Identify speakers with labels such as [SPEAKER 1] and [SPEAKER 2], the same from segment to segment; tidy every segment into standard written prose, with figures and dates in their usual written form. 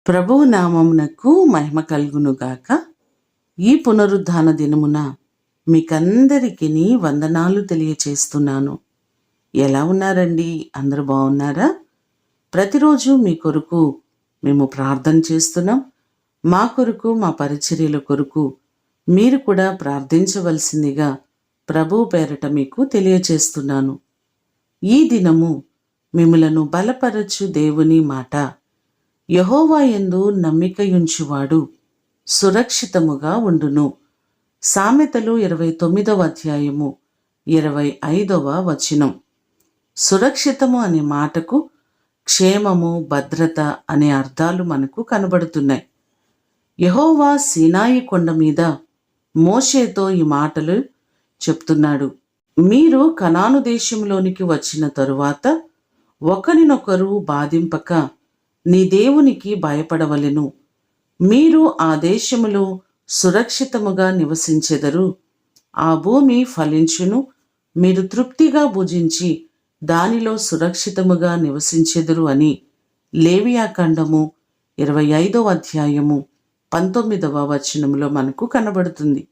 [SPEAKER 1] ప్రభువు నామమునకు మహిమ కలుగునుగాక. ఈ పునరుద్ధాన దినమున మీకందరికీ వందనాలు తెలియచేస్తున్నాను. ఎలా ఉన్నారండి? అందరూ బాగున్నారా? ప్రతిరోజు మీ కొరకు మేము ప్రార్థన చేస్తున్నాం. మా కొరకు, మా పరిచర్యల కొరకు మీరు కూడా ప్రార్థించవలసిందిగా ప్రభువు పేరట మీకు తెలియచేస్తున్నాను. ఈ దినము మిమ్ములను బలపరచు దేవుని మాట. యెహోవా యందు నమ్మికయుంచువాడు సురక్షితముగా ఉండును. సామెతలు 29వ అధ్యాయము 25వ వచనం. సురక్షితము అనే మాటకు క్షేమము, భద్రత అనే అర్థాలు మనకు కనబడుతున్నాయి. యెహోవా సీనాయి కొండ మీద మోషేతో ఈ మాటలు చెప్తున్నాడు. మీరు కనాను దేశంలోనికి వచ్చిన తరువాత ఒకరినొకరు బాధింపక నీ దేవునికి భయపడవలెను. మీరు ఆ దేశములో సురక్షితముగా నివసించెదరు. ఆ భూమి ఫలించును. మీరు తృప్తిగా భుజించి దానిలో సురక్షితముగా నివసించెదరు అని లేవియాకాండము 25వ అధ్యాయము 19వ వచనంలో మనకు కనబడుతుంది.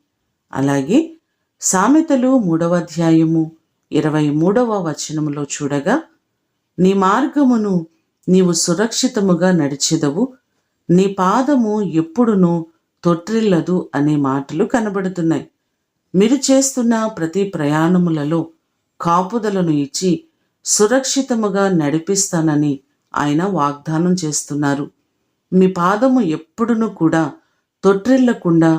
[SPEAKER 1] అలాగే సామెతలు 3వ అధ్యాయము 23వ వచనములో చూడగా, నీ మార్గమును నీవు సురక్షితముగా నడిచెదవు, నీ పాదము ఎప్పుడునూ తొట్రిల్లదు అనే మాటలు కనబడుతున్నాయి. మీరు చేస్తున్న ప్రతి ప్రయాణములలో కాపుదలను ఇచ్చి సురక్షితముగా నడిపిస్తానని ఆయన వాగ్దానం చేస్తున్నారు. మీ పాదము ఎప్పుడునూ కూడా తొట్రిల్లకుండా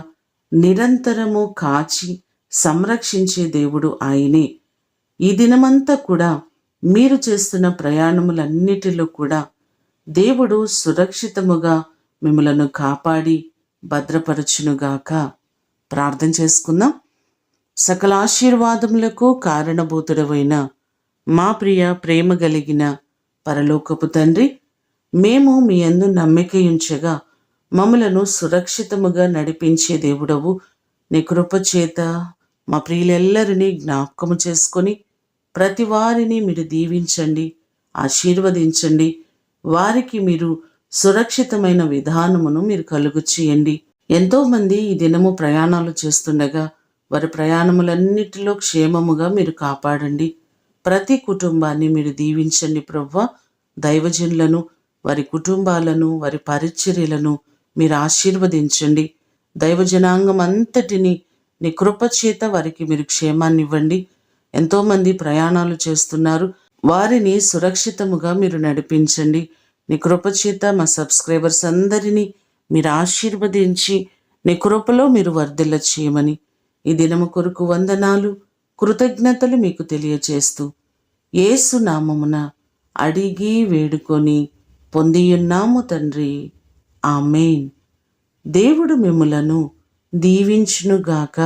[SPEAKER 1] నిరంతరము కాచి సంరక్షించే దేవుడు ఆయనే. ఈ దినమంతా కూడా మీరు చేస్తున్న ప్రయాణములన్నిటిలో కూడా దేవుడు సురక్షితముగా మిమ్మలను కాపాడి భద్రపరచునుగాక. ప్రార్థన చేసుకుందాం. సకల ఆశీర్వాదములకు కారణభూతుడవైన మా ప్రియ ప్రేమ కలిగిన పరలోకపు తండ్రి, మేము మీ యందు నమ్మికయుంచగా మమ్మలను సురక్షితముగా నడిపించే దేవుడవు. నీ కృపచేత మా ప్రియులెల్లరినీ జ్ఞాపకము చేసుకొని ప్రతి వారిని మీరు దీవించండి, ఆశీర్వదించండి. వారికి మీరు సురక్షితమైన విధానమును మీరు కలుగు చేయండి. ఎంతోమంది ఈ దినము ప్రయాణాలు చేస్తుండగా వారి ప్రయాణములన్నిటిలో క్షేమముగా మీరు కాపాడండి. ప్రతి కుటుంబాన్ని మీరు దీవించండి ప్రభువా. దైవజనులను, వారి కుటుంబాలను, వారి పరిచర్యలను మీరు ఆశీర్వదించండి. దైవజనాంగం అంతటిని నీ కృపచేత వారికి మీరు క్షేమాన్ని ఇవ్వండి. ఎంతోమంది ప్రయాణాలు చేస్తున్నారు, వారిని సురక్షితముగా మీరు నడిపించండి. నీ కృపచేత మా సబ్స్క్రైబర్స్ అందరినీ మీరు ఆశీర్వదించి నీ కృపలో మీరు వర్ధిల్ల చేయమని ఈ దినము కొరకు వందనాలు, కృతజ్ఞతలు మీకు తెలియచేస్తూ యేసు నామమున అడిగి వేడుకొని పొందియున్నాము తండ్రి, ఆమేన్. దేవుడు మిమ్ములను దీవించునుగాక.